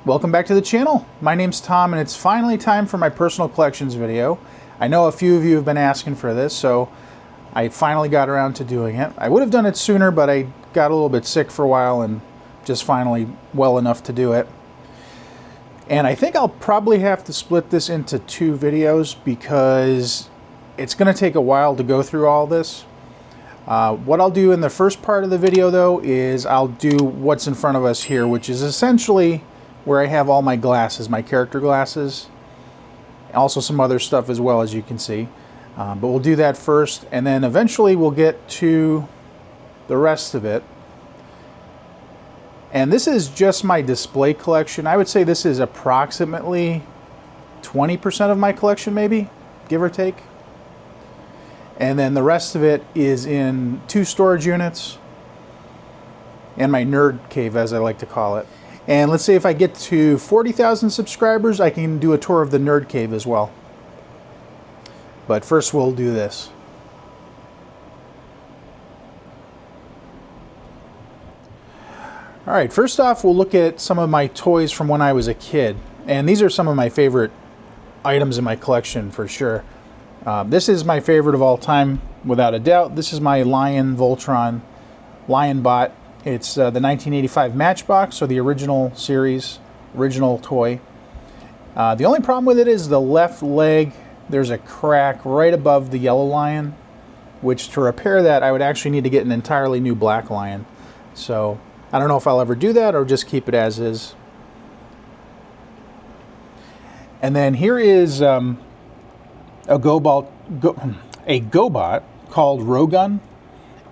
Welcome back to the channel. My name's Tom and it's finally time for my personal collections video. I know a few of you have been asking for this, so I finally got around to doing it. I would have done it sooner, but I got a little bit sick for a while and just finally well enough to do it. And I think I'll probably have to split this into two videos because it's going to take a while to go through all this. What I'll do in the first part of the video though is I'll do what's in front of us here, which is essentially where I have all my glasses, my character glasses, also some other stuff as well, as you can see. But we'll do that first, and then eventually we'll get to the rest of it. And this is just my display collection. I would say this is approximately 20% of my collection, maybe, give or take. And then the rest of it is in 2 storage units and my nerd cave, as I like to call it. And let's say if I get to 40,000 subscribers, I can do a tour of the nerd cave as well. But first we'll do this. Alright, first off we'll look at some of my toys from when I was a kid. And these are some of my favorite items in my collection for sure. This is my favorite of all time, without a doubt. This is my Lion Voltron Lionbot. It's the 1985 Matchbox, so the original series, original toy. The only problem with it is the left leg. There's a crack right above the yellow lion, which to repair that I would actually need to get an entirely new black lion. So I don't know if I'll ever do that or just keep it as is. And then here is a GoBot called Rogun.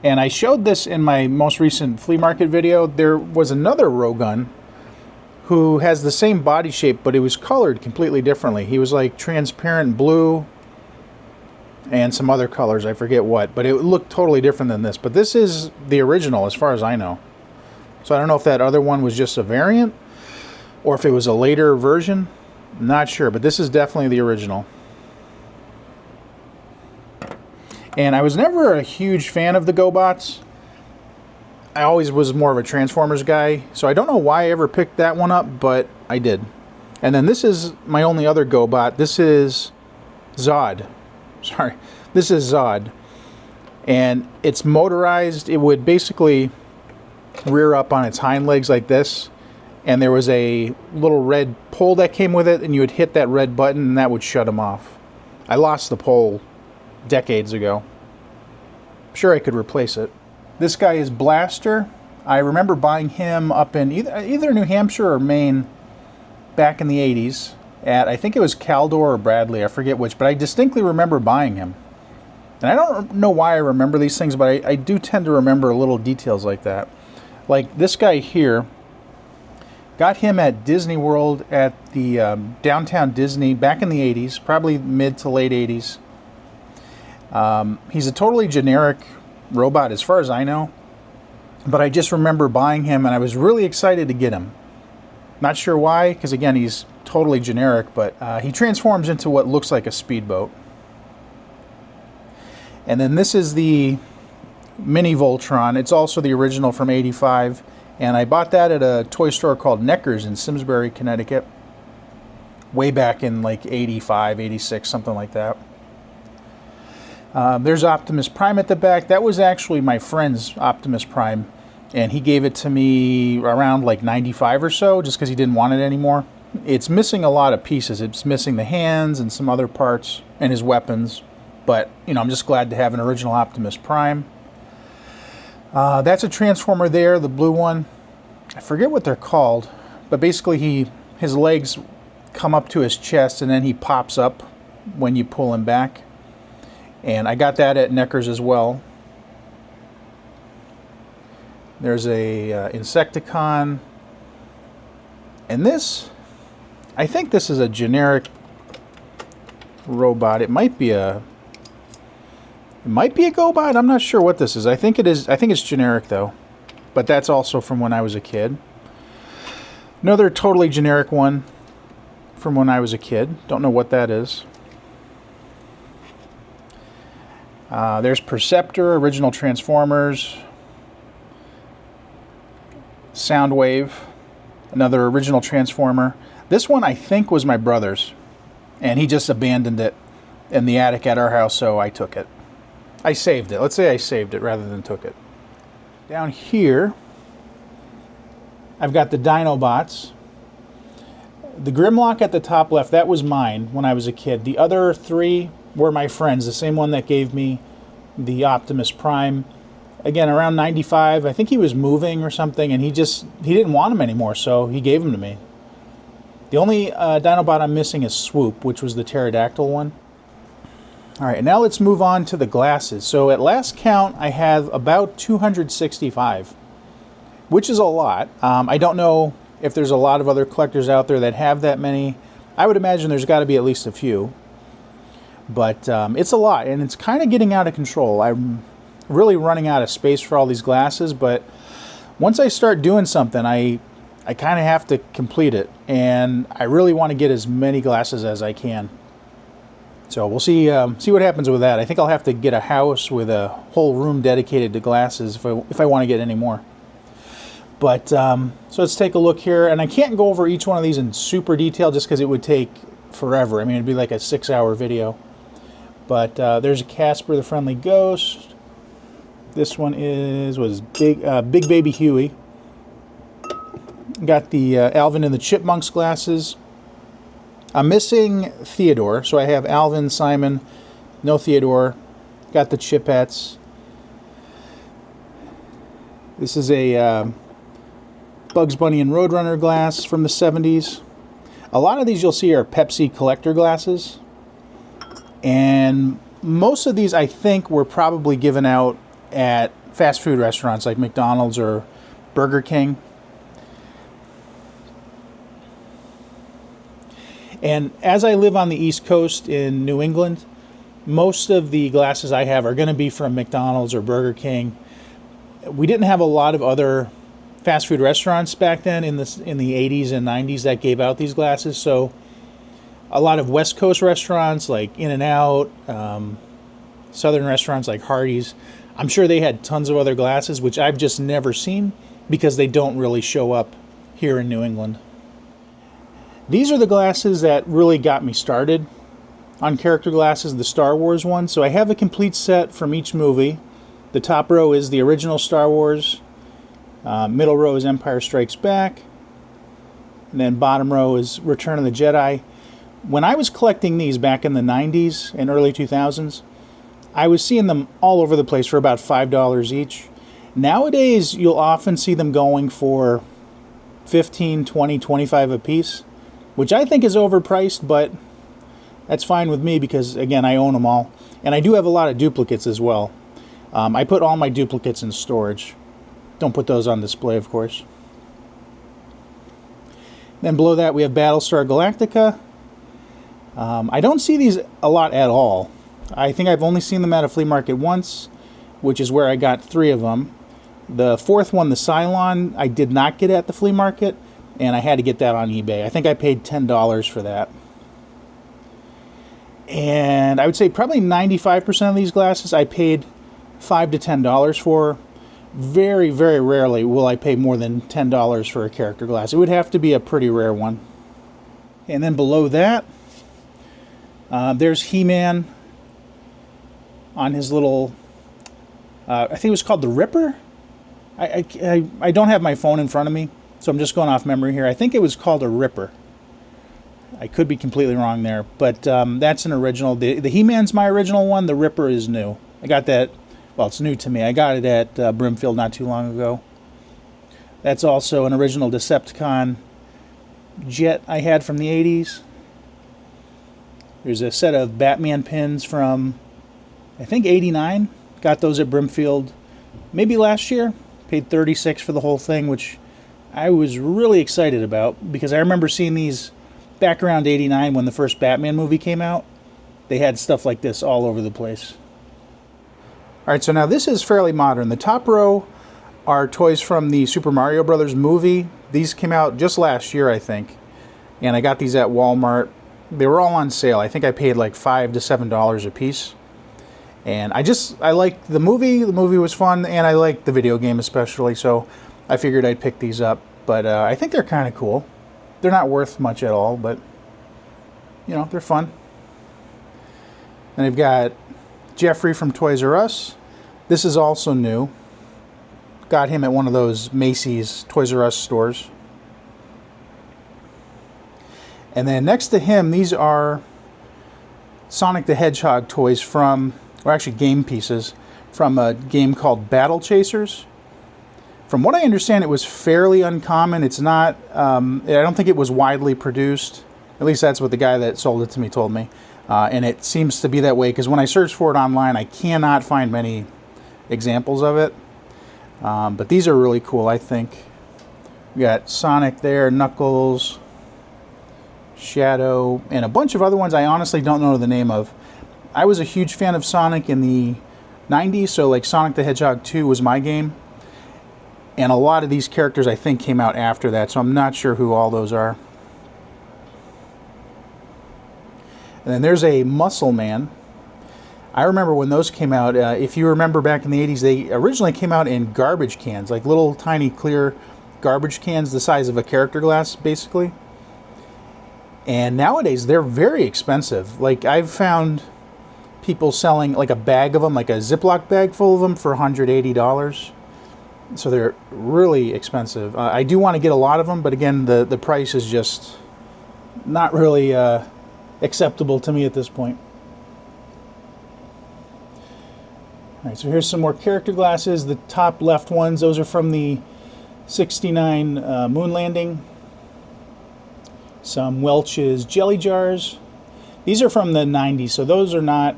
And I showed this in my most recent flea market video. There was another Rogun who has the same body shape, but it was colored completely differently. He was like transparent blue and some other colors, I forget what, but it looked totally different than this. But this is the original as far as I know. So I don't know if that other one was just a variant or if it was a later version. I'm not sure, but this is definitely the original. And I was never a huge fan of the GoBots. I always was more of a Transformers guy, so I don't know why I ever picked that one up, but I did. And then this is my only other GoBot. This is Zod. Sorry, this is Zod. And it's motorized. It would basically rear up on its hind legs like this. And there was a little red pole that came with it, and you would hit that red button and that would shut him off. I lost the pole decades ago. I'm sure I could replace it. This guy is Blaster. I remember buying him up in either New Hampshire or Maine back in the 80s at, I think it was Caldor or Bradley, I forget which, but I distinctly remember buying him. And I don't know why I remember these things, but I do tend to remember little details like that. Like this guy here, got him at Disney World at the Downtown Disney back in the 80s, probably mid to late 80s. He's a totally generic robot as far as I know, but I just remember buying him and I was really excited to get him. Not sure why, because again he's totally generic, but he transforms into what looks like a speedboat. And then this is the Mini Voltron. It's also the original from '85, and I bought that at a toy store called Necker's in Simsbury, Connecticut, way back in like '85, '86, something like that. There's Optimus Prime at the back. That was actually my friend's Optimus Prime, and he gave it to me around like '95 or so, just because he didn't want it anymore. It's missing a lot of pieces. It's missing the hands and some other parts and his weapons, but you know, I'm just glad to have an original Optimus Prime. That's a Transformer there, the blue one. I forget what they're called, but basically his legs come up to his chest and then he pops up when you pull him back. And I got that at Necker's as well. There's a Insecticon. And this, I think this is a generic robot. It might be a GoBot. I'm not sure what this is. I think it is. I think it's generic though. But that's also from when I was a kid. Another totally generic one from when I was a kid. Don't know what that is. There's Perceptor, original Transformers. Soundwave. Another original Transformer. This one I think was my brother's, and he just abandoned it in the attic at our house, so I took it. I saved it. Let's say I saved it rather than took it. Down here, I've got the Dinobots. The Grimlock at the top left, that was mine when I was a kid. The other three were my friends, the same one that gave me the Optimus Prime. Again, around 95, I think he was moving or something, and he didn't want him anymore, so he gave him to me. The only Dinobot I'm missing is Swoop, which was the pterodactyl one. All right, now let's move on to the glasses. So at last count, I have about 265, which is a lot. I don't know if there's a lot of other collectors out there that have that many. I would imagine there's got to be at least a few. But it's a lot, and it's kind of getting out of control. I'm really running out of space for all these glasses, but once I start doing something, I kind of have to complete it, and I really want to get as many glasses as I can. So we'll see what happens with that. I think I'll have to get a house with a whole room dedicated to glasses if I want to get any more. But so let's take a look here, and I can't go over each one of these in super detail just because it would take forever. I mean, it'd be like a 6-hour video. But there's a Casper the Friendly Ghost. This one was Big Baby Huey. Got the Alvin and the Chipmunks glasses. I'm missing Theodore, so I have Alvin, Simon, no Theodore. Got the Chipettes. This is a Bugs Bunny and Roadrunner glass from the 70s. A lot of these you'll see are Pepsi collector glasses. And most of these, I think, were probably given out at fast food restaurants like McDonald's or Burger King. And as I live on the East Coast in New England, most of the glasses I have are going to be from McDonald's or Burger King. We didn't have a lot of other fast food restaurants back then in the 80s and 90s that gave out these glasses. So a lot of West Coast restaurants like In-N-Out, Southern restaurants like Hardee's, I'm sure they had tons of other glasses, which I've just never seen because they don't really show up here in New England. These are the glasses that really got me started on character glasses, the Star Wars ones. So I have a complete set from each movie. The top row is the original Star Wars. Middle row is Empire Strikes Back. And then bottom row is Return of the Jedi. When I was collecting these back in the 90s and early 2000s, I was seeing them all over the place for about $5 each. Nowadays, you'll often see them going for $15, $20, $25 a piece, which I think is overpriced, but that's fine with me because, again, I own them all. And I do have a lot of duplicates as well. I put all my duplicates in storage. Don't put those on display, of course. Then below that, we have Battlestar Galactica. I don't see these a lot at all. I think I've only seen them at a flea market once, which is where I got 3 of them. The fourth one, the Cylon, I did not get at the flea market, and I had to get that on eBay. I think I paid $10 for that. And I would say probably 95% of these glasses I paid $5 to $10 for. Very, very rarely will I pay more than $10 for a character glass. It would have to be a pretty rare one. And then below that, there's He-Man on his little, I think it was called the Ripper. I don't have my phone in front of me, so I'm just going off memory here. I think it was called a Ripper. I could be completely wrong there, but that's an original. The He-Man's my original one. The Ripper is new. I got that, well, it's new to me. I got it at Brimfield not too long ago. That's also an original Decepticon jet I had from the 80s. There's a set of Batman pins from, I think, 89. Got those at Brimfield maybe last year. Paid $36 for the whole thing, which I was really excited about because I remember seeing these back around 89 when the first Batman movie came out. They had stuff like this all over the place. All right, so now this is fairly modern. The top row are toys from the Super Mario Brothers movie. These came out just last year, I think. And I got these at Walmart. They were all on sale. I think I paid like $5 to $7 a piece. And I liked the movie. The movie was fun, and I liked the video game especially, so I figured I'd pick these up. but I think they're kind of cool. They're not worth much at all, but you know, they're fun. And they've got Jeffrey from Toys R Us. This is also new. Got him at one of those Macy's Toys R Us stores. And then next to him, these are Sonic the Hedgehog toys from, or actually game pieces, from a game called Battle Chasers. From what I understand, it was fairly uncommon. It's not, I don't think it was widely produced. At least that's what the guy that sold it to me told me. And it seems to be that way, because when I search for it online, I cannot find many examples of it. But these are really cool, I think. We got Sonic there, Knuckles, Shadow, and a bunch of other ones I honestly don't know the name of. I was a huge fan of Sonic in the 90s, so like Sonic the Hedgehog 2 was my game. And a lot of these characters I think came out after that, so I'm not sure who all those are. And then there's a Muscle Man. I remember when those came out, if you remember back in the 80s, they originally came out in garbage cans, like little tiny clear garbage cans the size of a character glass, basically. And nowadays, they're very expensive. Like, I've found people selling like a bag of them, like a Ziploc bag full of them for $180. So they're really expensive. I do want to get a lot of them, but again, the price is just not really acceptable to me at this point. All right, so here's some more character glasses. The top left ones, those are from the 69 moon landing. Some Welch's jelly jars. These are from the 90s, so those are not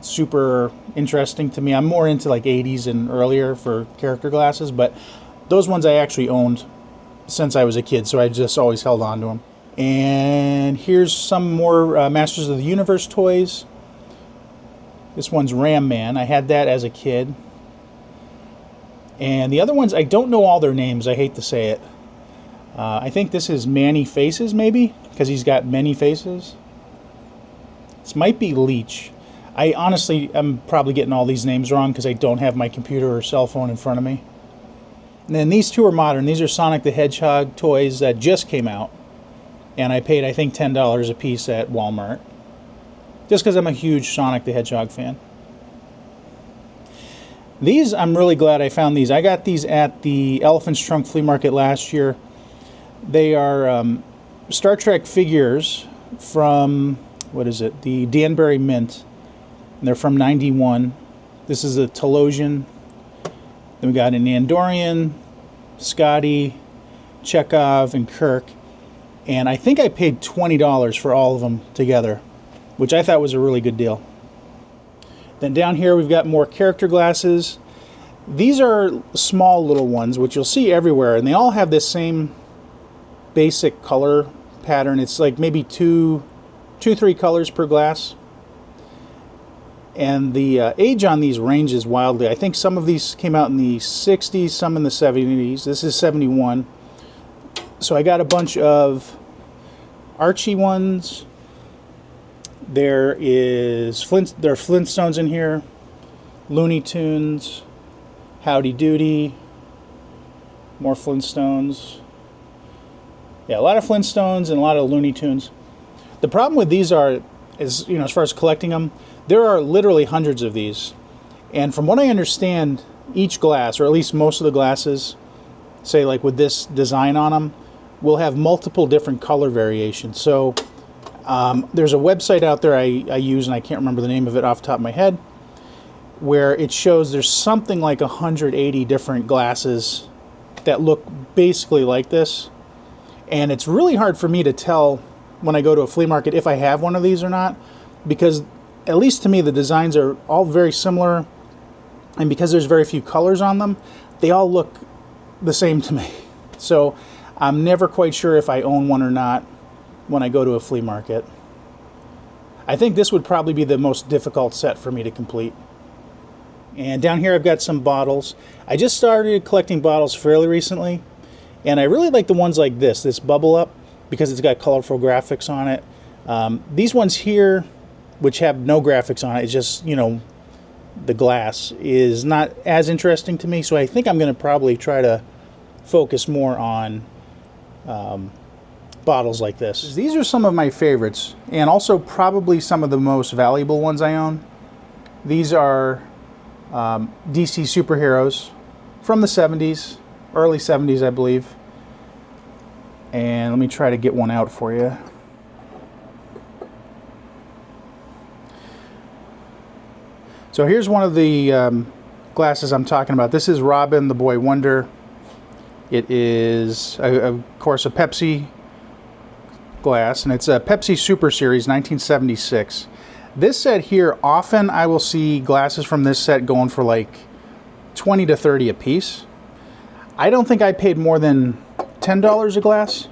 super interesting to me. I'm more into like 80s and earlier for character glasses, but those ones I actually owned since I was a kid, so I just always held on to them. And here's some more Masters of the Universe toys. This one's Ram Man. I had that as a kid. And the other ones, I don't know all their names. I hate to say it. I think this is Manny Faces, maybe, because he's got many faces. This might be Leech. I'm probably getting all these names wrong because I don't have my computer or cell phone in front of me. And then these two are modern. These are Sonic the Hedgehog toys that just came out. And I paid, I think, $10 a piece at Walmart. Just because I'm a huge Sonic the Hedgehog fan. These, I'm really glad I found these. I got these at the Elephant's Trunk Flea Market last year. They are Star Trek figures from, what is it, the Danbury Mint. And they're from 91. This is a Telosian. Then we got an Andorian, Scotty, Chekhov, and Kirk. And I think I paid $20 for all of them together, which I thought was a really good deal. Then down here we've got more character glasses. These are small little ones, which you'll see everywhere, and they all have this same basic color pattern. It's like maybe two, 3 colors per glass. And the age on these ranges wildly. I think some of these came out in the 60s, some in the 70s. This is 71. So I got a bunch of Archie ones. There are Flintstones in here, Looney Tunes, Howdy Doody, more Flintstones. Yeah, a lot of Flintstones and a lot of Looney Tunes. The problem with these is, as far as collecting them, there are literally hundreds of these. And from what I understand, each glass, or at least most of the glasses, say like with this design on them, will have multiple different color variations. So there's a website out there I use, and I can't remember the name of it off the top of my head, where it shows there's something like 180 different glasses that look basically like this. And it's really hard for me to tell when I go to a flea market if I have one of these or not, because at least to me the designs are all very similar, and because there's very few colors on them, they all look the same to me. So I'm never quite sure if I own one or not when I go to a flea market. I think this would probably be the most difficult set for me to complete. And down here I've got some bottles. I just started collecting bottles fairly recently, and I really like the ones like this Bubble Up, because it's got colorful graphics on it. These ones here, which have no graphics on it, it's just, the glass, is not as interesting to me, so I think I'm going to probably try to focus more on bottles like this. These are some of my favorites, and also probably some of the most valuable ones I own. These are DC superheroes from the 70s, early 70s, I believe. And let me try to get one out for you. So here's one of the glasses I'm talking about. This is Robin the Boy Wonder. It is, of course, a Pepsi glass, and it's a Pepsi Super Series 1976. This set here, often I will see glasses from this set going for like 20 to 30 a piece. I don't think I paid more than $10 a glass.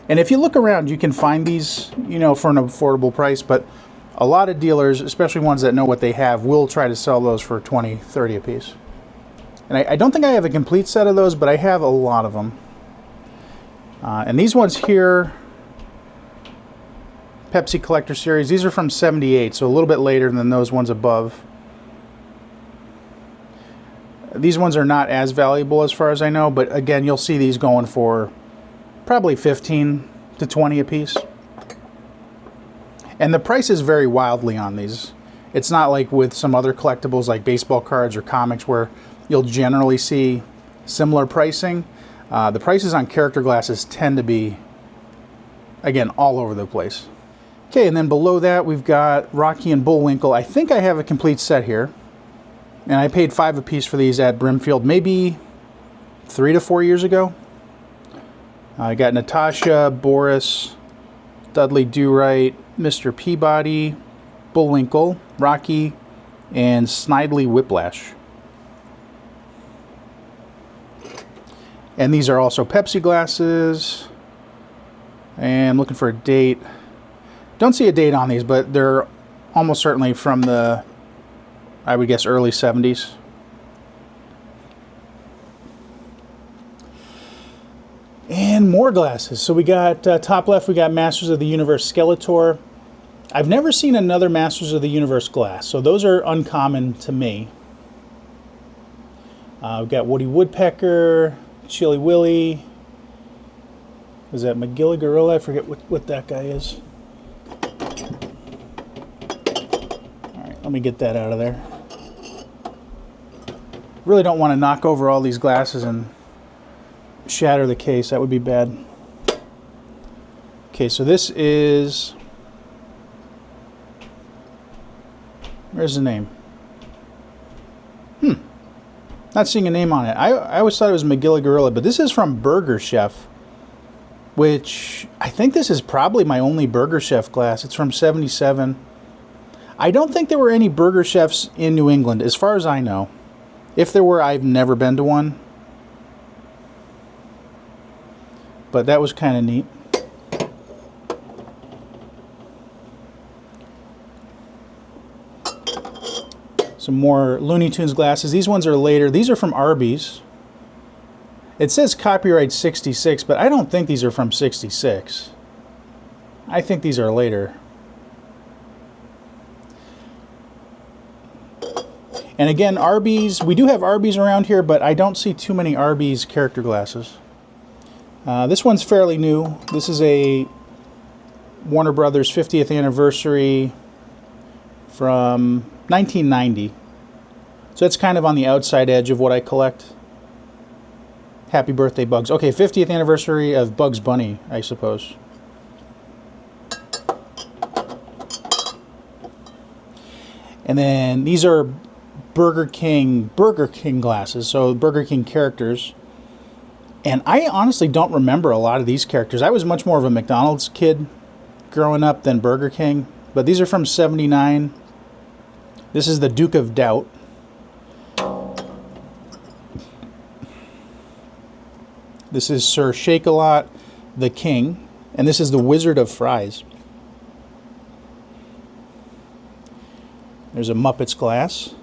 And if you look around, you can find these, you know, for an affordable price, but a lot of dealers, especially ones that know what they have, will try to sell those for 20, 30 a piece. And I don't think I have a complete set of those, but I have a lot of them. And these ones here, Pepsi Collector Series, these are from 78, so a little bit later than those ones above. These ones are not as valuable as far as I know, but again, you'll see these going for probably 15 to 20 a piece. And the prices vary wildly on these. It's not like with some other collectibles like baseball cards or comics where you'll generally see similar pricing. The prices on character glasses tend to be, again, all over the place. Okay, and then below that we've got Rocky and Bullwinkle. I think I have a complete set here. And I paid $5 a piece for these at Brimfield maybe 3 to 4 years ago. I got Natasha, Boris, Dudley Do-Right, Mr. Peabody, Bullwinkle, Rocky, and Snidely Whiplash. And these are also Pepsi glasses. And I'm looking for a date. Don't see a date on these, but they're almost certainly from the, I would guess, early 70s. And more glasses. So we got, top left, we got Masters of the Universe Skeletor. I've never seen another Masters of the Universe glass, so those are uncommon to me. We've got Woody Woodpecker, Chilly Willy. Is that Magilla Gorilla? I forget what that guy is. Alright, let me get that out of there. Really don't want to knock over all these glasses and shatter the case. That would be bad. Okay, so this is... Where's the name? Not seeing a name on it. I always thought it was Magilla Gorilla, but this is from Burger Chef, which I think this is probably my only Burger Chef glass. It's from 77. I don't think there were any Burger Chefs in New England, as far as I know. If there were, I've never been to one. But that was kind of neat. Some more Looney Tunes glasses. These ones are later. These are from Arby's. It says copyright 66, but I don't think these are from 66. I think these are later. And again, Arby's, we do have Arby's around here, but I don't see too many Arby's character glasses. This one's fairly new. This is a Warner Brothers 50th anniversary from 1990. So it's kind of on the outside edge of what I collect. Happy birthday, Bugs. Okay, 50th anniversary of Bugs Bunny, I suppose. And then these are Burger King glasses, so Burger King characters. And I honestly don't remember a lot of these characters. I was much more of a McDonald's kid growing up than Burger King. But these are from 79. This is the Duke of Doubt. This is Sir Shake-a-Lot the King. And this is the Wizard of Fries. There's a Muppets glass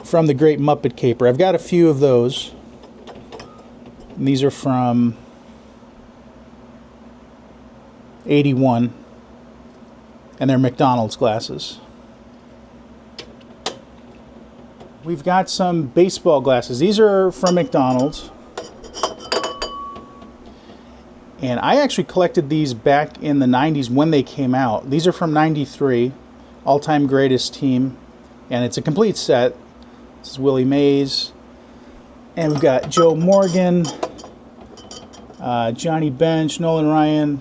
from the Great Muppet Caper. I've got a few of those. And these are from 81. And they're McDonald's glasses. We've got some baseball glasses. These are from McDonald's. And I actually collected these back in the 90s when they came out. These are from 93, All-Time Greatest Team. And it's a complete set. This is Willie Mays. And we've got Joe Morgan, Johnny Bench, Nolan Ryan,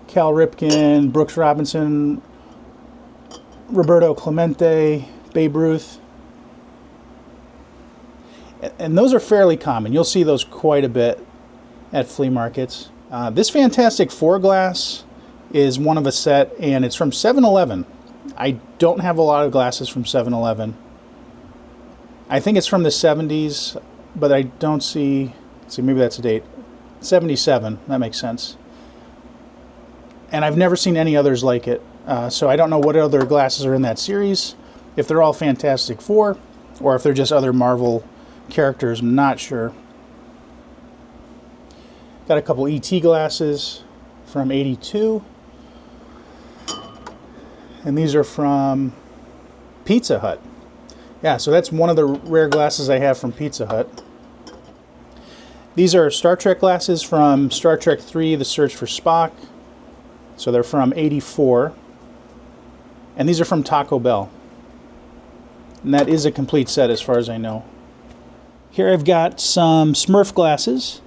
Cal Ripken, Brooks Robinson, Roberto Clemente, Babe Ruth. And those are fairly common. You'll see those quite a bit at flea markets. This Fantastic Four glass is one of a set, and it's from 7-Eleven. I don't have a lot of glasses from 7-Eleven. I think it's from the 70s, but I don't see... Let's see, maybe that's a date. 77, that makes sense. And I've never seen any others like it. So I don't know what other glasses are in that series. If they're all Fantastic Four, or if they're just other Marvel characters, I'm not sure. Got a couple ET glasses from 82. And these are from Pizza Hut. Yeah, so that's one of the rare glasses I have from Pizza Hut. These are Star Trek glasses from Star Trek 3, The Search for Spock. So they're from 84. And these are from Taco Bell. And that is a complete set as far as I know. Here I've got some Smurf glasses.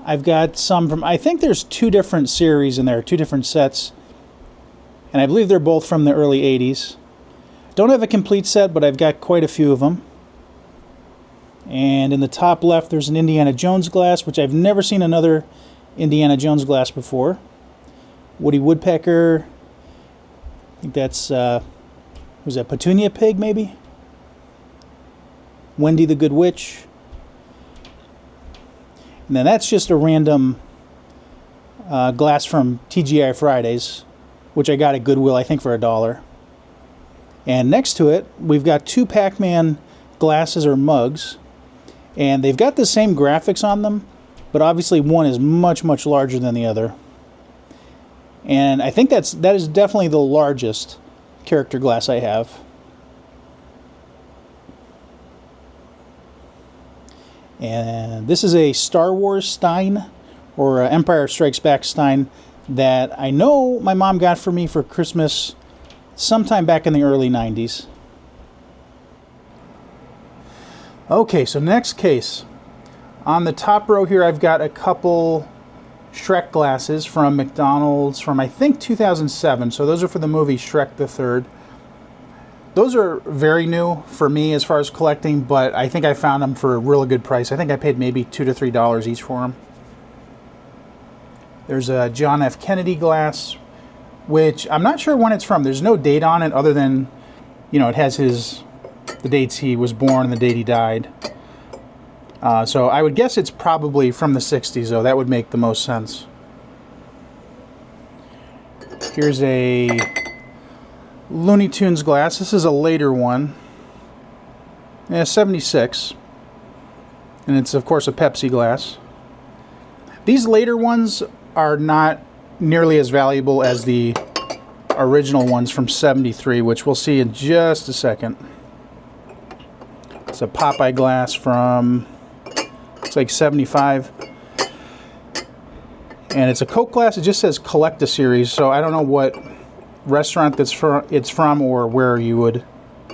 I've got some from, I think there's two different series in there, two different sets. And I believe they're both from the early 80s. Don't have a complete set, but I've got quite a few of them. And in the top left, there's an Indiana Jones glass, which I've never seen another Indiana Jones glass before. Woody Woodpecker. I think that's, was that Petunia Pig, maybe? Wendy the Good Witch. And then that's just a random glass from TGI Fridays, which I got at Goodwill, I think, for $1. And next to it, we've got two Pac-Man glasses or mugs. And they've got the same graphics on them, but obviously one is much, much larger than the other. And I think that is definitely the largest character glass I have. And this is a Star Wars Stein, or Empire Strikes Back Stein, that I know my mom got for me for Christmas sometime back in the early 90s. Okay, so next case. On the top row here, I've got a couple Shrek glasses from McDonald's from, I think, 2007. So those are for the movie Shrek the Third. Those are very new for me as far as collecting, but I think I found them for a really good price. I think I paid maybe $2 to $3 each for them. There's a John F. Kennedy glass, which I'm not sure when it's from. There's no date on it other than, you know, it has the dates he was born and the date he died. So I would guess it's probably from the 60s, though. That would make the most sense. Here's a Looney Tunes glass. This is a later one. Yeah, 76. And it's, of course, a Pepsi glass. These later ones are not nearly as valuable as the original ones from 73, which we'll see in just a second. It's a Popeye glass from, it's like 75. And it's a Coke glass. It just says Collect a Series, so I don't know what restaurant it's from or where you would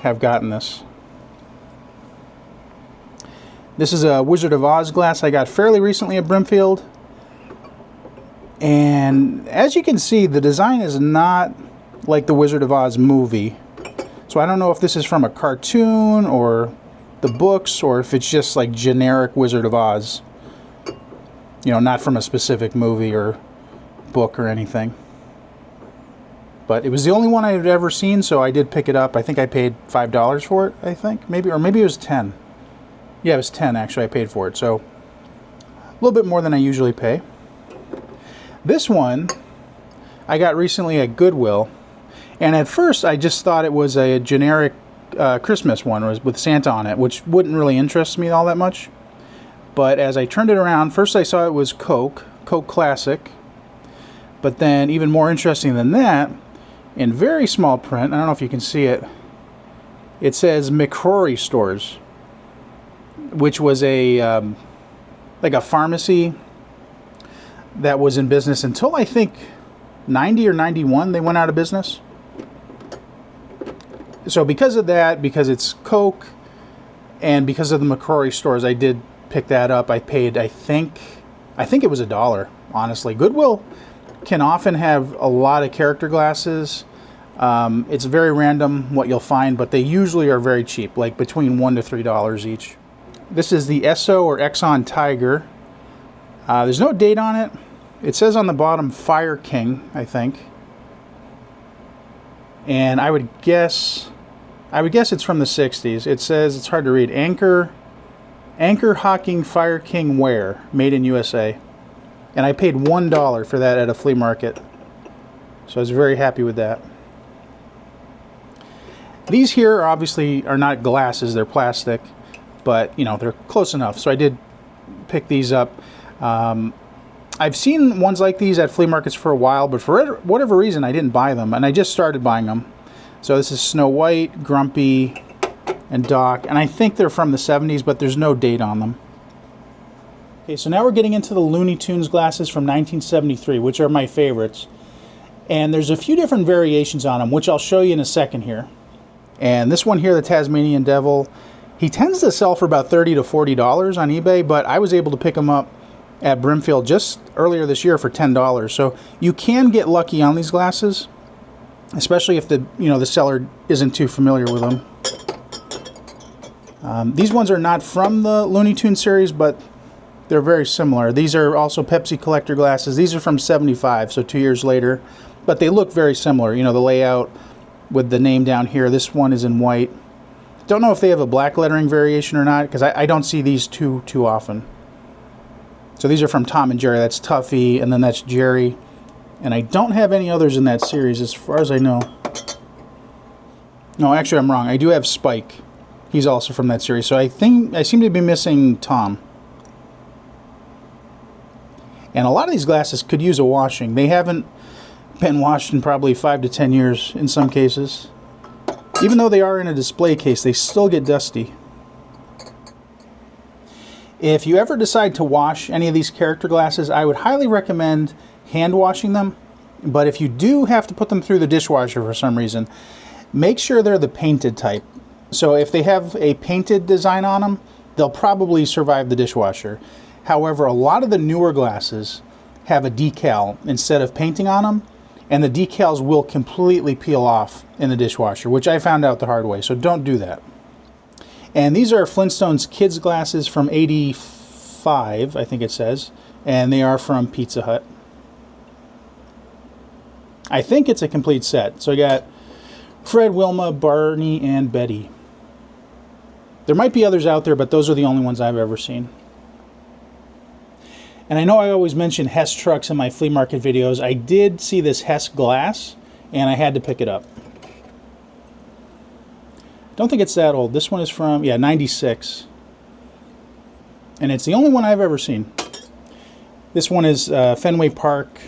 have gotten this. This is a Wizard of Oz glass I got fairly recently at Brimfield. And as you can see, the design is not like the Wizard of Oz movie. So I don't know if this is from a cartoon or the books, or if it's just like generic Wizard of Oz. You know, not from a specific movie or book or anything. But it was the only one I had ever seen, so I did pick it up. I think I paid $5 for it, I think. Maybe it was 10. Yeah, it was 10 actually I paid for it. So a little bit more than I usually pay. This one I got recently at Goodwill. And at first I just thought it was a generic Christmas one with Santa on it, which wouldn't really interest me all that much. But as I turned it around, first I saw it was Coke Classic. But then even more interesting than that, in very small print, I don't know if you can see it, it says McCrory Stores, which was a like a pharmacy that was in business until I think 90 or 91 they went out of business. So because of that, because it's Coke, and because of the McCrory stores, I did pick that up. I paid, I think it was $1, honestly. Goodwill can often have a lot of character glasses. It's very random what you'll find, but they usually are very cheap, like between $1 to $3 each. This is the Esso or Exxon Tiger. There's no date on it. It says on the bottom Fire King, I think. And I would guess it's from the 60s. It says, it's hard to read, Anchor Hocking Fire King Wear, made in USA. And I paid $1 for that at a flea market. So I was very happy with that. These here obviously are not glasses, they're plastic, but you know, they're close enough. So I did pick these up. I've seen ones like these at flea markets for a while, but for whatever reason I didn't buy them, and I just started buying them. So this is Snow White, Grumpy, and Doc, and I think they're from the 70s, but there's no date on them. Okay, so now we're getting into the Looney Tunes glasses from 1973, which are my favorites. And there's a few different variations on them, which I'll show you in a second here. And this one here, the Tasmanian Devil, he tends to sell for about $30 to $40 on eBay, but I was able to pick him up at Brimfield just earlier this year for $10. So you can get lucky on these glasses, especially if the seller isn't too familiar with them. These ones are not from the Looney Tunes series, but they're very similar. These are also Pepsi collector glasses. These are from '75, so 2 years later, but they look very similar. You know, the layout with the name down here. This one is in white. Don't know if they have a black lettering variation or not, because I don't see these too often. So these are from Tom and Jerry. That's Tuffy, and then that's Jerry. And I don't have any others in that series as far as I know. No, actually I'm wrong. I do have Spike. He's also from that series. So I think I seem to be missing Tom. And a lot of these glasses could use a washing. They haven't been washed in probably 5 to 10 years in some cases. Even though they are in a display case, they still get dusty. If you ever decide to wash any of these character glasses, I would highly recommend hand washing them. But if you do have to put them through the dishwasher for some reason, make sure they're the painted type. So if they have a painted design on them, they'll probably survive the dishwasher. However, a lot of the newer glasses have a decal instead of painting on them, and the decals will completely peel off in the dishwasher, which I found out the hard way, so don't do that. And these are Flintstones kids glasses from '85, I think it says, and they are from Pizza Hut. I think it's a complete set. So I got Fred, Wilma, Barney, and Betty. There might be others out there, but those are the only ones I've ever seen. And I know I always mention Hess trucks in my flea market videos. I did see this Hess glass, and I had to pick it up. Don't think it's that old. This one is from, yeah, '96. And it's the only one I've ever seen. This one is Fenway Park.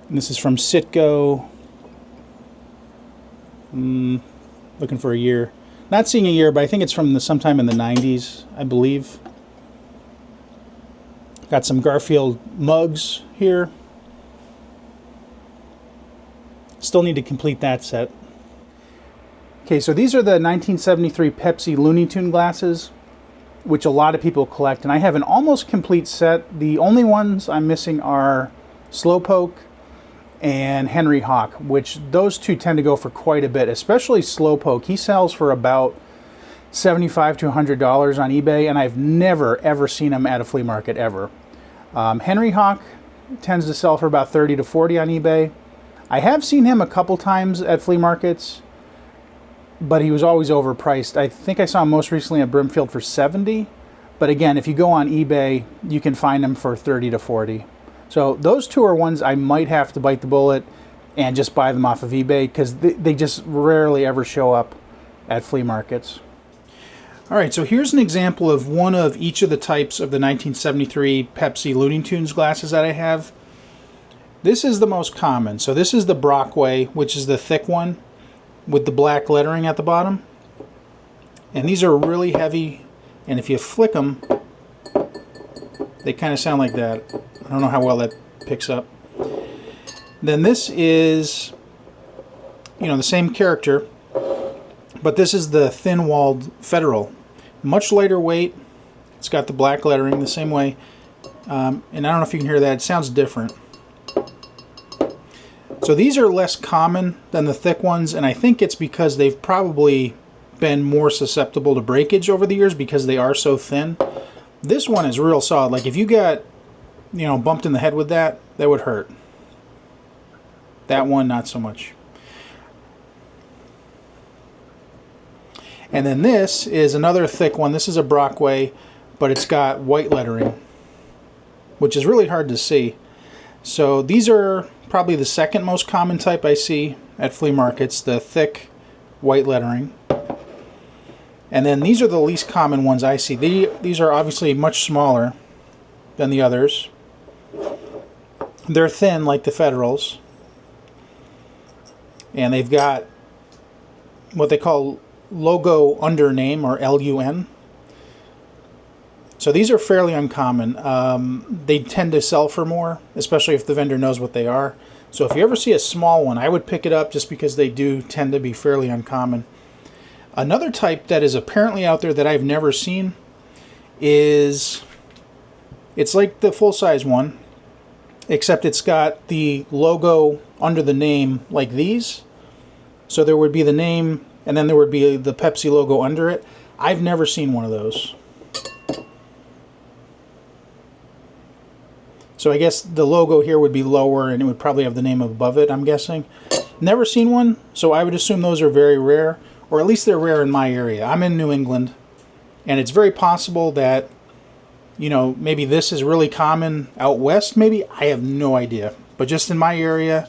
And this is from Citgo. Looking for a year. Not seeing a year, but I think it's from sometime in the '90s, I believe. Got some Garfield mugs here. Still need to complete that set. Okay, so these are the 1973 Pepsi Looney Tune glasses, which a lot of people collect, and I have an almost complete set. The only ones I'm missing are Slowpoke and Henry Hawk, which those two tend to go for quite a bit, especially Slowpoke. He sells for about $75 to $100 on eBay, and I've never ever seen him at a flea market ever. Henry Hawk tends to sell for about $30 to $40 on eBay. I have seen him a couple times at flea markets, but he was always overpriced. I think I saw him most recently at Brimfield for $70, but again, if you go on eBay, you can find him for $30 to $40. So those two are ones I might have to bite the bullet and just buy them off of eBay, because they just rarely ever show up at flea markets. All right, so here's an example of one of each of the types of the 1973 Pepsi Looney Tunes glasses that I have. This is the most common. So this is the Brockway, which is the thick one with the black lettering at the bottom. And these are really heavy, and if you flick them, They kind of sound like that. I don't know how well that picks up. Then this is, the same character, but this is the thin-walled Federal. Much lighter weight. It's got the black lettering the same way. And I don't know if you can hear that. It sounds different. So these are less common than the thick ones, and I think it's because they've probably been more susceptible to breakage over the years because they are so thin. This one is real solid. Like if you got, bumped in the head with that, that would hurt. That one, not so much. And then this is another thick one. This is a Brockway, but it's got white lettering, which is really hard to see. So these are probably the second most common type I see at flea markets, the thick white lettering. And then these are the least common ones I see. These are obviously much smaller than the others. They're thin like the Federals. And they've got what they call logo under name, or LUN. So these are fairly uncommon. They tend to sell for more, especially if the vendor knows what they are. So if you ever see a small one, I would pick it up just because they do tend to be fairly uncommon. Another type that is apparently out there that I've never seen is, it's like the full-size one, except it's got the logo under the name like these. So there would be the name, and then there would be the Pepsi logo under it. I've never seen one of those. So I guess the logo here would be lower, and it would probably have the name above it, I'm guessing. Never seen one, so I would assume those are very rare, or at least they're rare in my area. I'm in New England, and it's very possible that, maybe this is really common out west, maybe. I have no idea. But just in my area,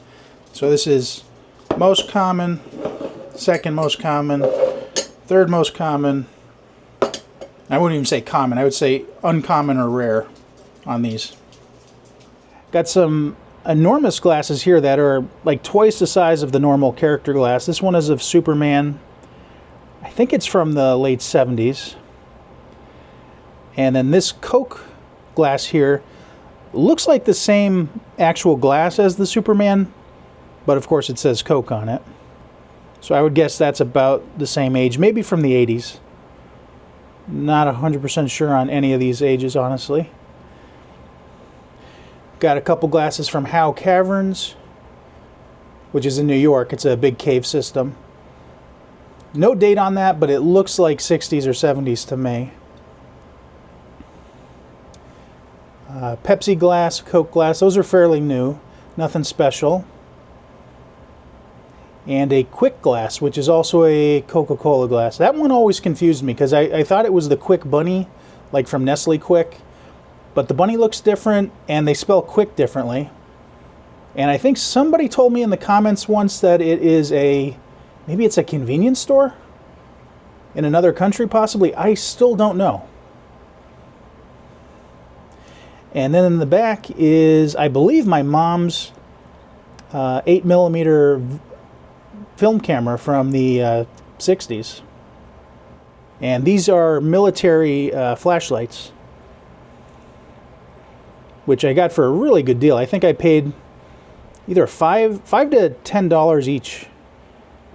so this is most common, second most common, third most common. I wouldn't even say common. I would say uncommon or rare on these. Got some enormous glasses here that are like twice the size of the normal character glass. This one is of Superman. I think it's from the late 70s. And then this Coke glass here looks like the same actual glass as the Superman, but of course it says Coke on it. So I would guess that's about the same age, maybe from the 80s. Not 100% sure on any of these ages, honestly. Got a couple glasses from Howe Caverns, which is in New York. It's a big cave system. No date on that, but it looks like 60s or 70s to me. Pepsi glass, Coke glass, those are fairly new. Nothing special. And a Quick glass, which is also a Coca-Cola glass. That one always confused me because I thought it was the Quick Bunny, like from Nestle Quick. But the bunny looks different, and they spell Quick differently. And I think somebody told me in the comments once that it is maybe it's a convenience store in another country, possibly. I still don't know. And then in the back is, I believe, my mom's 8mm film camera from the 60s. And these are military flashlights, which I got for a really good deal. I think I paid either $5 to $10 each.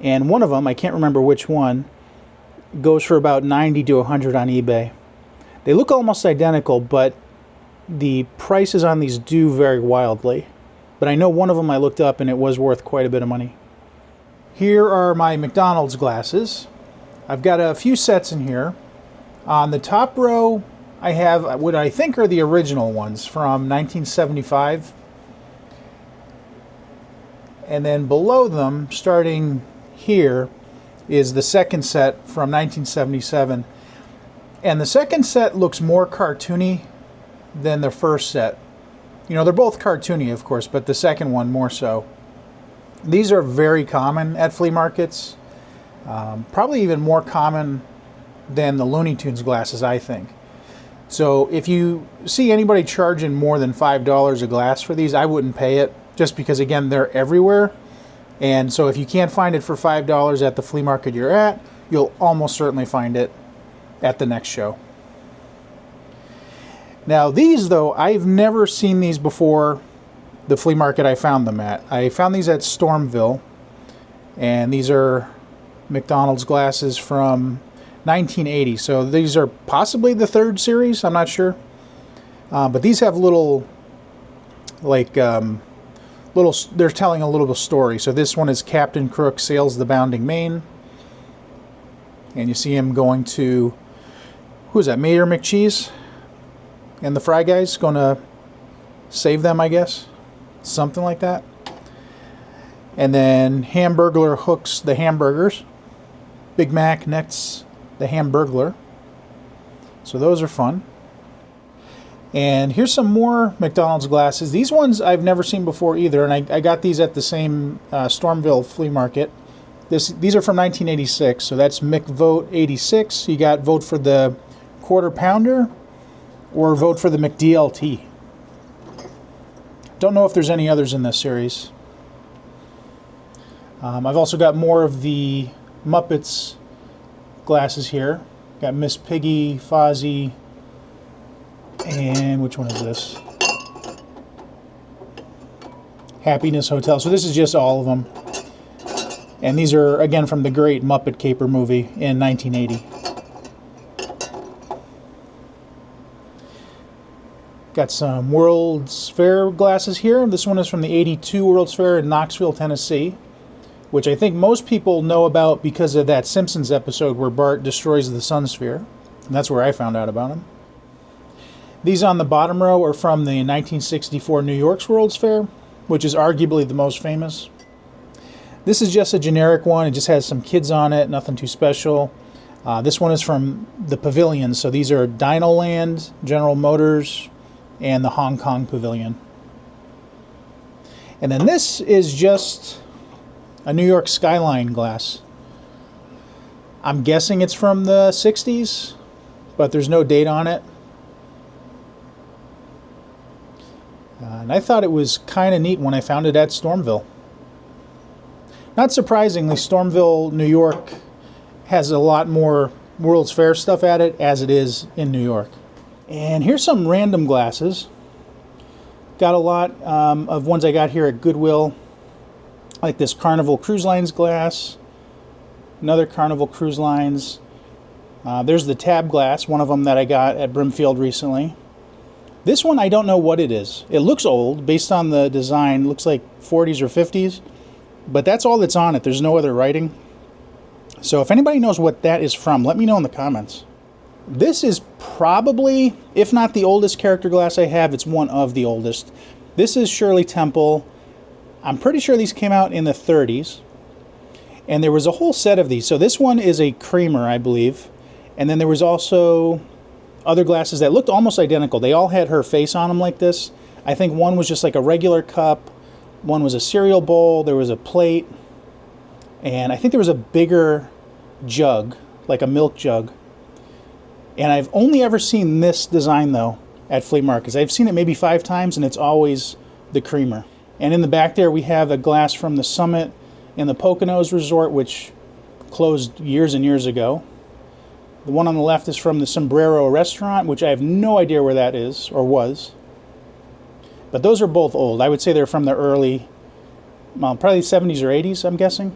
And one of them, I can't remember which one, goes for about $90 to $100 on eBay. They look almost identical, but the prices on these do vary wildly. But I know one of them I looked up and it was worth quite a bit of money. Here are my McDonald's glasses. I've got a few sets in here. On the top row, I have what I think are the original ones from 1975. And then below them, starting here, is the second set from 1977. And the second set looks more cartoony than the first set. They're both cartoony, of course, but the second one more so. These are very common at flea markets. Probably even more common than the Looney Tunes glasses, I think. So if you see anybody charging more than $5 a glass for these, I wouldn't pay it, just because, again, they're everywhere. And so if you can't find it for $5 at the flea market you're at, you'll almost certainly find it at the next show. Now these, though, I've never seen these before the flea market I found them at. I found these at Stormville, and these are McDonald's glasses from 1980. So these are possibly the third series, I'm not sure. But these have little, like, they're telling a little story. So this one is Captain Crook sails the bounding main. And you see him going to, who is that, Mayor McCheese? And the Fry Guys going to save them, I guess. Something like that. And then Hamburglar hooks the hamburgers. Big Mac nets the Hamburglar. So those are fun. And here's some more McDonald's glasses. These ones I've never seen before either, and I got these at the same Stormville flea market. These are from 1986, so that's McVote 86. You got vote for the quarter pounder or vote for the McDLT. Don't know if there's any others in this series. I've also got more of the Muppets glasses here. Got Miss Piggy, Fozzie, and which one is this? Happiness Hotel. So this is just all of them. And these are, again, from the great Muppet Caper movie in 1980. Got some World's Fair glasses here. This one is from the 82 World's Fair in Knoxville, Tennessee, which I think most people know about because of that Simpsons episode where Bart destroys the Sun Sphere. And that's where I found out about them. These on the bottom row are from the 1964 New York's World's Fair, which is arguably the most famous. This is just a generic one. It just has some kids on it, nothing too special. This one is from the Pavilion. So these are Dinoland, General Motors, and the Hong Kong Pavilion. And then this is just a New York skyline glass. I'm guessing it's from the 60s, but there's no date on it. And I thought it was kind of neat when I found it at Stormville. Not surprisingly, Stormville, New York has a lot more World's Fair stuff at it as it is in New York. And here's some random glasses. Got a lot of ones I got here at Goodwill, like this Carnival Cruise Lines glass, another Carnival Cruise Lines. There's the Tab glass, one of them that I got at Brimfield recently. This one, I don't know what it is. It looks old based on the design. It looks like 40s or 50s, but that's all that's on it. There's no other writing. So if anybody knows what that is from, let me know in the comments. This is probably, if not the oldest character glass I have, it's one of the oldest. This is Shirley Temple. I'm pretty sure these came out in the 30s. And there was a whole set of these. So this one is a creamer, I believe. And then there was also other glasses that looked almost identical. They all had her face on them like this. I think one was just like a regular cup. One was a cereal bowl. There was a plate. And I think there was a bigger jug, like a milk jug. And I've only ever seen this design, though, at flea markets. I've seen it maybe 5 times, and it's always the creamer. And in the back there, we have a glass from the Summit in the Poconos Resort, which closed years and years ago. The one on the left is from the Sombrero Restaurant, which I have no idea where that is, or was. But those are both old. I would say they're from the early, well, probably 70s or 80s, I'm guessing.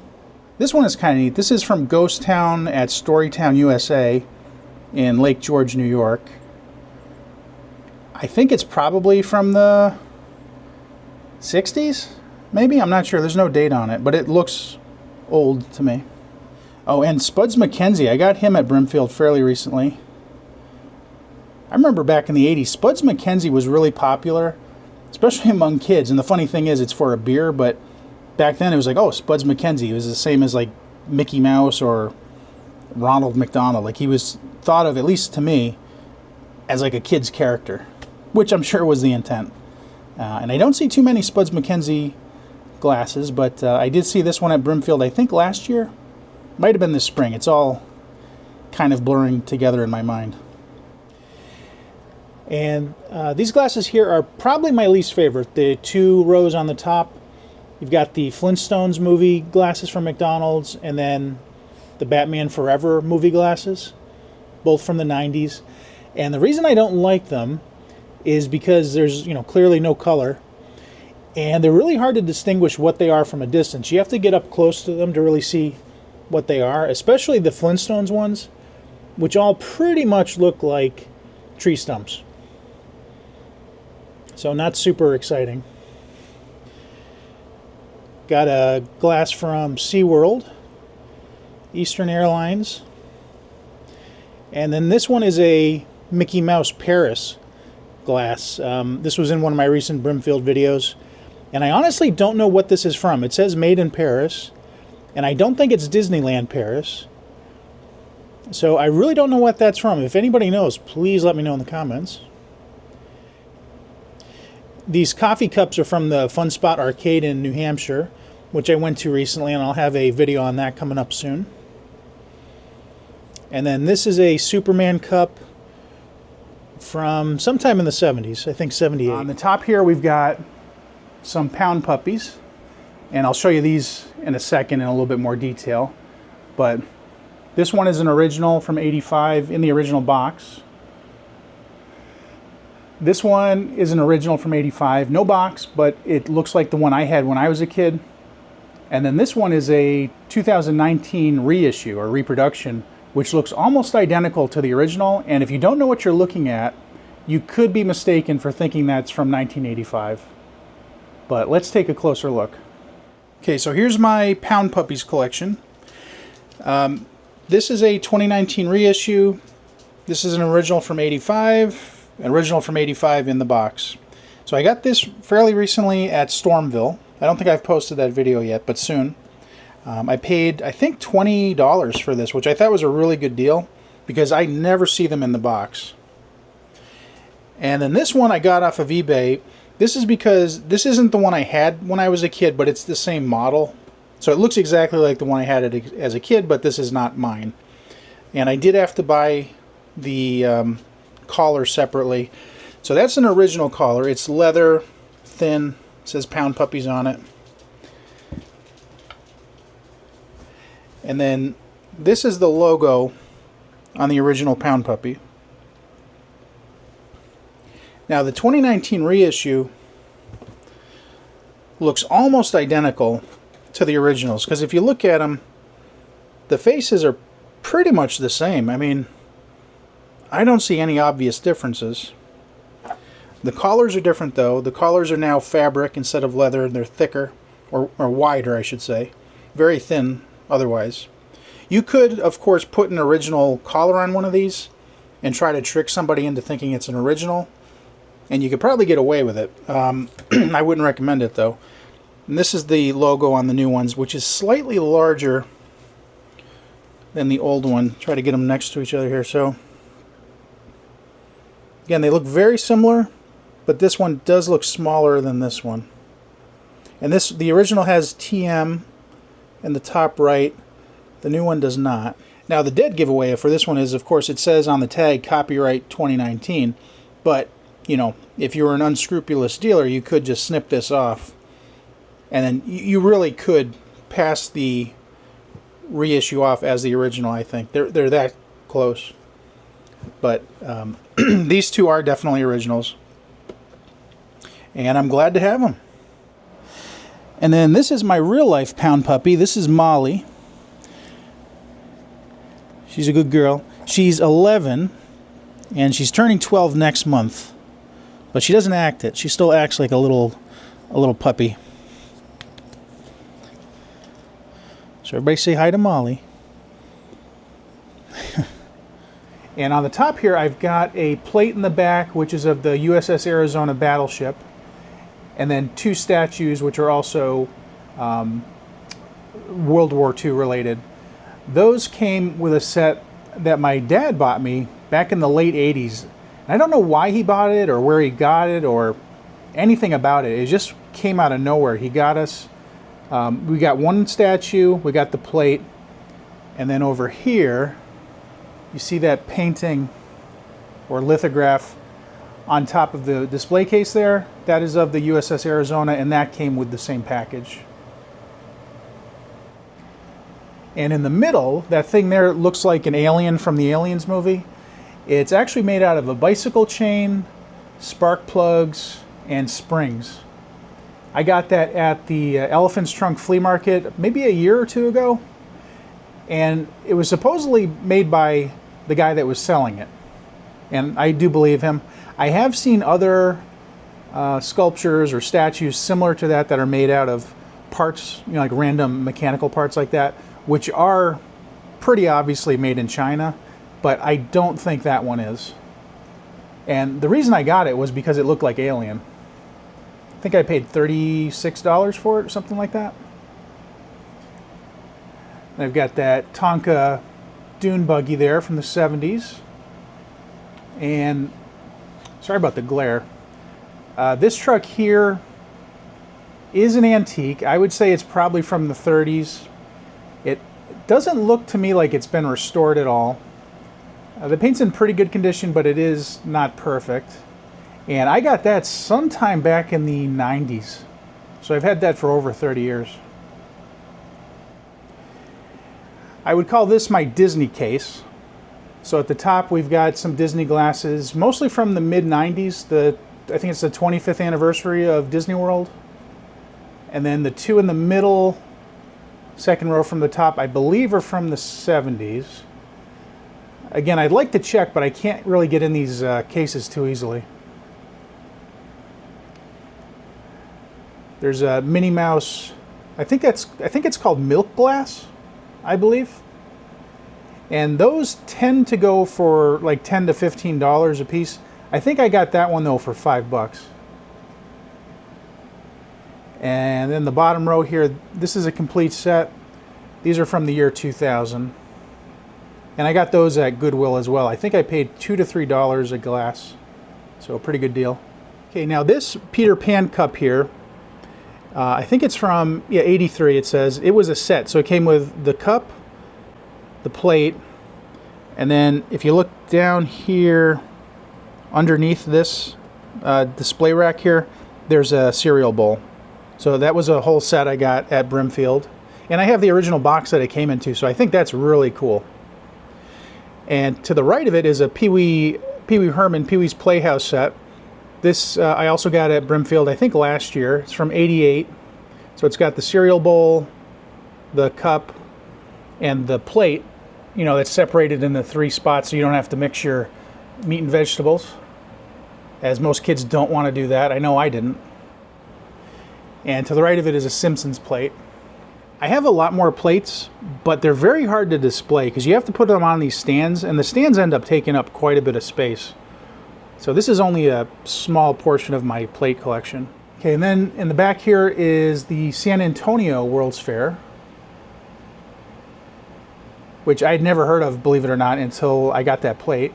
This one is kind of neat. This is from Ghost Town at Storytown, USA, in Lake George, New York. I think it's probably from the 60s, maybe? I'm not sure. There's no date on it, but it looks old to me. Oh, and Spuds MacKenzie. I got him at Brimfield fairly recently. I remember back in the 80s, Spuds MacKenzie was really popular, especially among kids. And the funny thing is, it's for a beer, but back then it was like, oh, Spuds MacKenzie. It was the same as like Mickey Mouse or Ronald McDonald. Like he was thought of, at least to me, as like a kid's character, which I'm sure was the intent. And I don't see too many Spuds MacKenzie glasses, but I did see this one at Brimfield, I think last year. Might have been this spring. It's all kind of blurring together in my mind. And these glasses here are probably my least favorite. The 2 rows on the top, you've got the Flintstones movie glasses from McDonald's, and then the Batman Forever movie glasses, both from the 90s. And the reason I don't like them is because there's, you know, clearly no color. And they're really hard to distinguish what they are from a distance. You have to get up close to them to really see what they are, especially the Flintstones ones, which all pretty much look like tree stumps. So not super exciting. Got a glass from SeaWorld, Eastern Airlines. And then this one is a Mickey Mouse Paris glass. This was in one of my recent Brimfield videos. And I honestly don't know what this is from. It says made in Paris. And I don't think it's Disneyland Paris. So I really don't know what that's from. If anybody knows, please let me know in the comments. These coffee cups are from the Fun Spot Arcade in New Hampshire, which I went to recently, and I'll have a video on that coming up soon. And then this is a Superman cup from sometime in the 70s, I think 78. On the top here we've got some Pound Puppies, and I'll show you these in a second in a little bit more detail. But this one is an original from '85 in the original box. This one is an original from '85, no box, but it looks like the one I had when I was a kid. And then this one is a 2019 reissue or reproduction, which looks almost identical to the original. And if you don't know what you're looking at, you could be mistaken for thinking that's from 1985. But let's take a closer look. Okay, so here's my Pound Puppies collection. This is a 2019 reissue. This is an original from '85, an original from '85 in the box. So I got this fairly recently at Stormville. I don't think I've posted that video yet, but soon. I paid, I think, $20 for this, which I thought was a really good deal because I never see them in the box. And then this one I got off of eBay. This is because this isn't the one I had when I was a kid, but it's the same model. So it looks exactly like the one I had as a kid, but this is not mine. And I did have to buy the collar separately. So that's an original collar. It's leather, thin, it says Pound Puppies on it. And then this is the logo on the original Pound Puppy. Now the 2019 reissue looks almost identical to the originals, because if you look at them, the faces are pretty much the same. I mean, I don't see any obvious differences. The collars are different though. The collars are now fabric instead of leather, and they're thicker, or wider I should say. Very thin otherwise. You could, of course, put an original collar on one of these and try to trick somebody into thinking it's an original, and you could probably get away with it. I wouldn't recommend it though. And this is the logo on the new ones, which is slightly larger than the old one. Try to get them next to each other here. So again, they look very similar, but this one does look smaller than this one. And the original has TM in the top right. The new one does not. Now the dead giveaway for this one is, of course, it says on the tag copyright 2019, but you know, if you were an unscrupulous dealer, you could just snip this off, and then you really could pass the reissue off as the original. I think they're that close. But these two are definitely originals, and I'm glad to have them. And then this is my real life Pound Puppy. This is Molly. She's a good girl. She's 11, and she's turning 12 next month. But she doesn't act it. She still acts like a little puppy. So everybody say hi to Molly. And on the top here, I've got a plate in the back, which is of the USS Arizona battleship. And then two statues, which are also World War II related. Those came with a set that my dad bought me back in the late 80s. I don't know why he bought it or where he got it or anything about it. It just came out of nowhere. He got us, we got one statue, we got the plate, and then over here, you see that painting or lithograph on top of the display case there? That is of the USS Arizona, and that came with the same package. And in the middle, that thing there looks like an alien from the Aliens movie. It's actually made out of a bicycle chain, spark plugs, and springs. I got that at the Elephant's Trunk Flea Market maybe a year or two ago, and it was supposedly made by the guy that was selling it, and I do believe him. I have seen other sculptures or statues similar to that that are made out of parts, you know, like random mechanical parts like that, which are pretty obviously made in China, but I don't think that one is. And the reason I got it was because it looked like Alien. I think I paid $36 for it or something like that. And I've got that Tonka dune buggy there from the 70s. And sorry about the glare. This truck here is an antique. I would say it's probably from the 30s. It doesn't look to me like it's been restored at all. The paint's in pretty good condition, but it is not perfect. And I got that sometime back in the 90s. So I've had that for over 30 years. I would call this my Disney case. So at the top we've got some Disney glasses, mostly from the mid-90s. I think it's the 25th anniversary of Disney World. And then the two in the middle, second row from the top, I believe are from the 70s. Again, I'd like to check, but I can't really get in these cases too easily. There's a Minnie Mouse, I think it's called Milk Glass, I believe. And those tend to go for like $10 to $15 a piece. I think I got that one though for $5. And then the bottom row here, this is a complete set. These are from the year 2000. And I got those at Goodwill as well. I think I paid $2 to $3 a glass. So a pretty good deal. Okay, now this Peter Pan cup here, I think it's from, 83 it says. It was a set, so it came with the cup, the plate, and then if you look down here underneath this display rack here, there's a cereal bowl. So that was a whole set I got at Brimfield. And I have the original box that it came into, so I think that's really cool. And to the right of it is a Pee Wee Herman, Pee Wee's Playhouse set. This I also got at Brimfield, I think last year. It's from '88. So it's got the cereal bowl, the cup, and the plate, you know, that's separated into 3 spots so you don't have to mix your meat and vegetables, as most kids don't want to do that. I know I didn't. And to the right of it is a Simpsons plate. I have a lot more plates, but they're very hard to display because you have to put them on these stands, and the stands end up taking up quite a bit of space. So this is only a small portion of my plate collection. Okay, and then in the back here is the San Antonio World's Fair, which I'd never heard of, believe it or not, until I got that plate.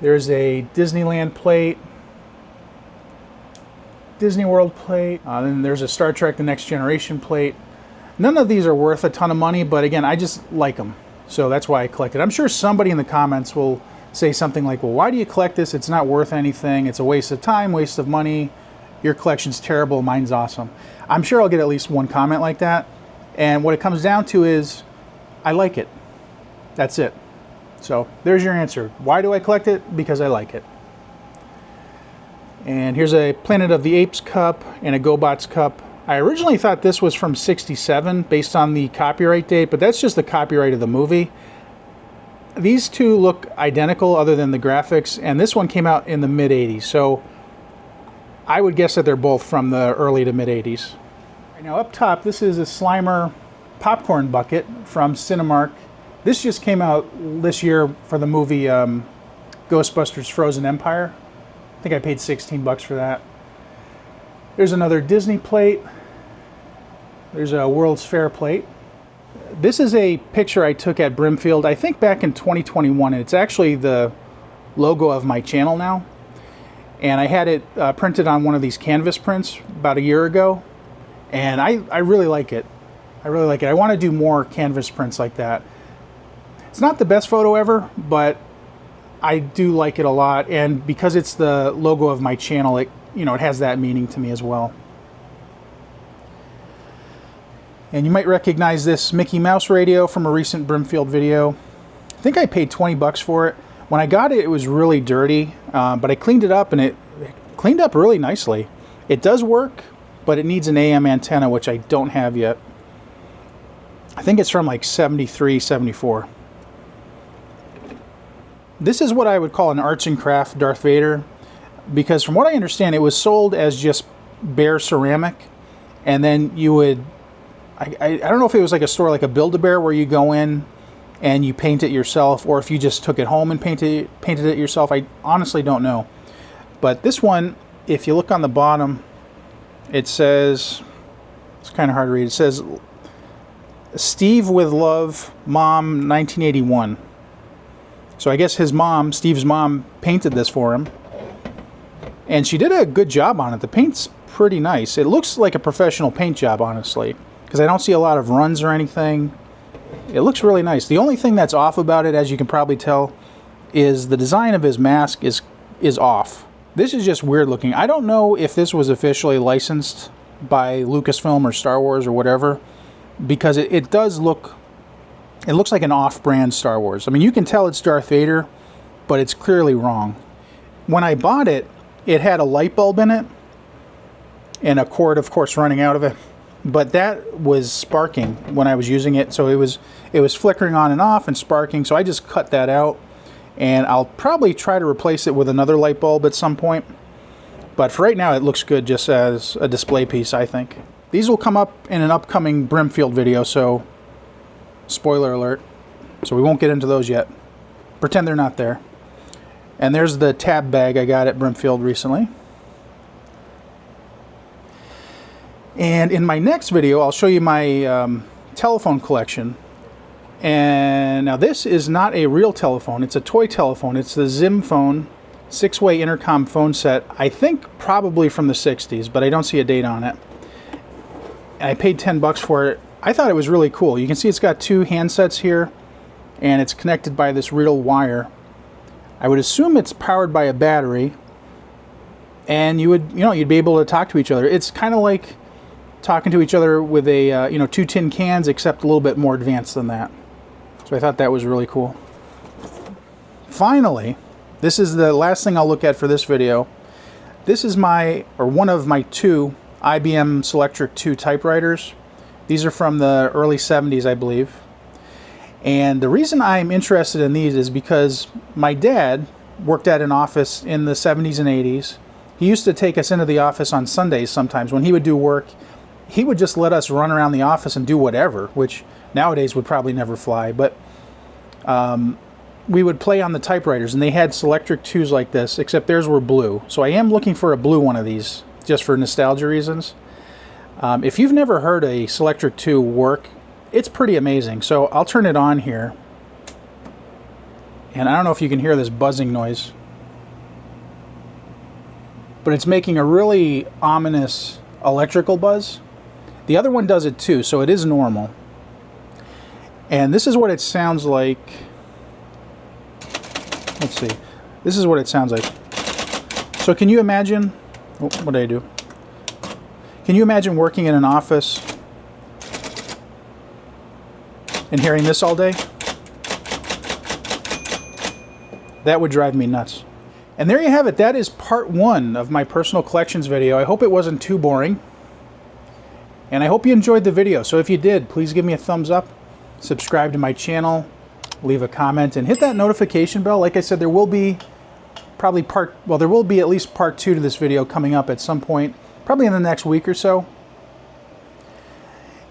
There's a Disneyland plate, Disney World plate, then there's a Star Trek The Next Generation plate. None of these are worth a ton of money, but again, I just like them. So that's why I collected. I'm sure somebody in the comments will say something like, well, why do you collect this? It's not worth anything. It's a waste of time, waste of money. Your collection's terrible, mine's awesome. I'm sure I'll get at least one comment like that. And what it comes down to is, I like it. That's it. So there's your answer. Why do I collect it? Because I like it. And here's a Planet of the Apes cup and a GoBots cup. I originally thought this was from '67 based on the copyright date, but that's just the copyright of the movie. These two look identical other than the graphics, and this one came out in the mid-'80s, so I would guess that they're both from the early to mid-'80s. Right, now up top, this is a Slimer popcorn bucket from Cinemark. This just came out this year for the movie Ghostbusters Frozen Empire. I think I paid $16 for that. There's another Disney plate. There's a World's Fair plate. This is a picture I took at Brimfield, I think back in 2021, and it's actually the logo of my channel now. And I had it printed on one of these canvas prints about a year ago, and I really like it. I really like it. I want to do more canvas prints like that. It's not the best photo ever, but I do like it a lot, and because it's the logo of my channel, it has that meaning to me as well. And you might recognize this Mickey Mouse radio from a recent Brimfield video. I think I paid $20 for it, When I got it, it was really dirty, but I cleaned it up and it cleaned up really nicely. It does work, but it needs an AM antenna, which I don't have yet. I think it's from like 73, 74. This is what I would call an arts and craft Darth Vader, because from what I understand, it was sold as just bare ceramic, and then you would, I don't know if it was like a store like a Build-A-Bear where you go in and you paint it yourself, or if you just took it home and painted it yourself. I honestly don't know. But this one, if you look on the bottom, it says, it's kind of hard to read, it says, Steve with love, Mom, 1981. So I guess his mom, Steve's mom, painted this for him. And she did a good job on it. The paint's pretty nice. It looks like a professional paint job, honestly, because I don't see a lot of runs or anything. It looks really nice. The only thing that's off about it, as you can probably tell, is the design of his mask is off. This is just weird looking. I don't know if this was officially licensed by Lucasfilm or Star Wars or whatever, because it does look, it looks like an off-brand Star Wars. I mean, you can tell it's Darth Vader, but it's clearly wrong. When I bought it, it had a light bulb in it, and a cord, of course, running out of it. But that was sparking when I was using it, so it was flickering on and off and sparking, so I just cut that out. And I'll probably try to replace it with another light bulb at some point. But for right now, it looks good just as a display piece, I think. These will come up in an upcoming Brimfield video, so spoiler alert. So we won't get into those yet. Pretend they're not there. And there's the tab bag I got at Brimfield recently. And in my next video, I'll show you my telephone collection. And now this is not a real telephone, it's a toy telephone. It's the Zim Phone 6-way intercom phone set. I think probably from the 60s, but I don't see a date on it. And I paid 10 bucks for it. I thought it was really cool. You can see it's got two handsets here, and it's connected by this real wire. I would assume it's powered by a battery, and you'd be able to talk to each other. It's kind of like talking to each other with a two tin cans, except a little bit more advanced than that. So I thought that was really cool. Finally, this is the last thing I'll look at for this video. This is one of my two IBM Selectric 2 typewriters. These are from the early 70s, I believe. And the reason I'm interested in these is because my dad worked at an office in the 70s and 80s. He used to take us into the office on Sundays sometimes. When he would do work, he would just let us run around the office and do whatever, which nowadays would probably never fly. But we would play on the typewriters, and they had Selectric 2s like this, except theirs were blue. So I am looking for a blue one of these, just for nostalgia reasons. If you've never heard a Selectric 2 work, it's pretty amazing. So I'll turn it on here. And I don't know if you can hear this buzzing noise, but it's making a really ominous electrical buzz. The other one does it too, so it is normal. And this is what it sounds like. Let's see. This is what it sounds like. So can you imagine, what did I do? Can you imagine working in an office and hearing this all day? That would drive me nuts. And there you have it. That is part 1 of my personal collections video. I hope it wasn't too boring. And I hope you enjoyed the video. So if you did, please give me a thumbs up, subscribe to my channel, leave a comment, and hit that notification bell. Like I said, there will be there will be at least part 2 to this video coming up at some point, probably in the next week or so.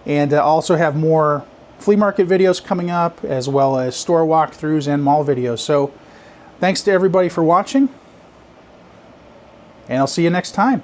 And I'll also have more flea market videos coming up, as well as store walkthroughs and mall videos. So thanks to everybody for watching, and I'll see you next time.